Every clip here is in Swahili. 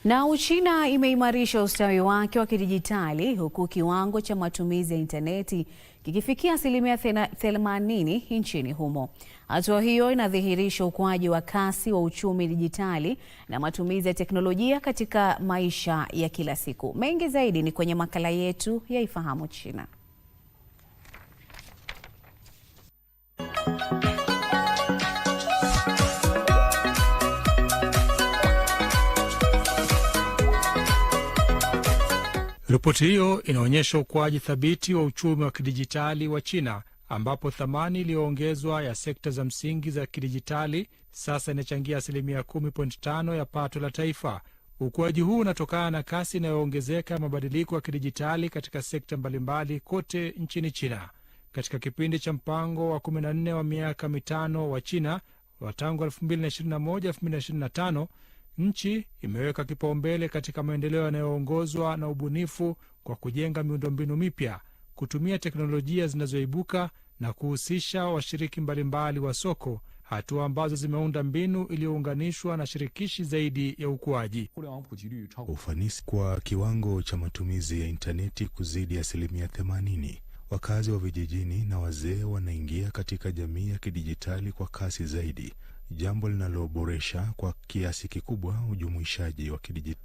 Na Uchina imeimarisha ustawi wake wa kidijitali huku kiwango cha matumizi ya intaneti kikifikia 80% nchini humo. Hatua hiyo inadhihirisha ukuaji wa kasi wa uchumi dijitali na matumizi ya teknolojia katika maisha ya kila siku. Mengi zaidi ni kwenye makala yetu ya Ifahamu China. Ripoti hiyo inaonyesha ukuaji thabiti wa uchumi wa kidijitali wa China, ambapo thamani iliyoongezwa ya sekta za msingi za kidijitali sasa inachangia 10.5% ya pato la taifa. Ukuaji huu unatokana na kasi inayoongezeka ya mabadiliko ya kidijitali katika sekta mbalimbali kote nchini China. Katika kipindi cha mpango wa 14 wa miaka mitano wa China wa tangu 2021-2025, nchi imeweka kipaumbele katika maendeleo yanayoongozwa na ubunifu kwa kujenga miundombinu mipya, kutumia teknolojia zinazoibuka na kuhusisha washiriki mbalimbali wa soko, hatua ambazo zimeunda mbinu iliyounganishwa na shirikishi zaidi ya ukuaji. Ufanisi kwa kiwango cha matumizi ya intaneti kuzidi 80%. Wakazi wa vijijini na wazee wanaingia katika jamii ya kidijitali kwa kasi zaidi, jambo linaloboresha kwa kiasi kikubwa ujumuishaji wa kidijitali.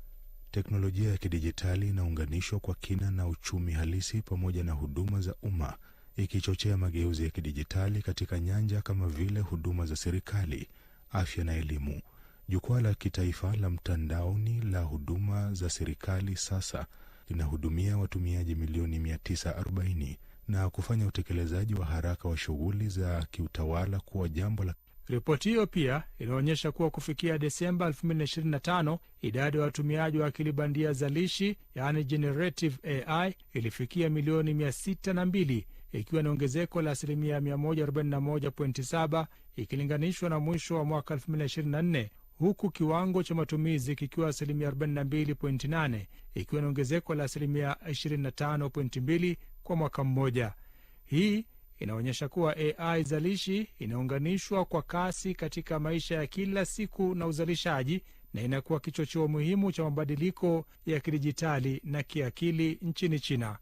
Teknolojia ya kidijitali inaunganishwa kwa kina na uchumi halisi pamoja na huduma za umma, ikichochea mageuzi ya kidijitali katika nyanja kama vile huduma za serikali, afya na elimu. Jukwaa la kitaifa la mtandaoni la huduma za serikali sasa linahudumia watumiaji milioni 940 na kufanya utekelezaji wa haraka wa shughuli za kiutawala kuwa jambo la. Ripoti hiyo pia inaonyesha kuwa kufikia Desemba 2025, idadi ya watumiaji wa akili bandia zalishi, yani generative AI, ilifikia milioni 602, ikiwa ni ongezeko la 141.7% ikilinganishwa na mwisho wa mwaka 2024, huku kiwango cha matumizi kikiwa 42.8, ikiwa ni ongezeko la 25.2% kwa mwaka mmoja. Hii inaonyesha kuwa AI zalishi inaunganishwa kwa kasi katika maisha ya kila siku na uzalishaji, na inakuwa kichocheo muhimu cha mabadiliko ya kidijitali na kiakili nchini China.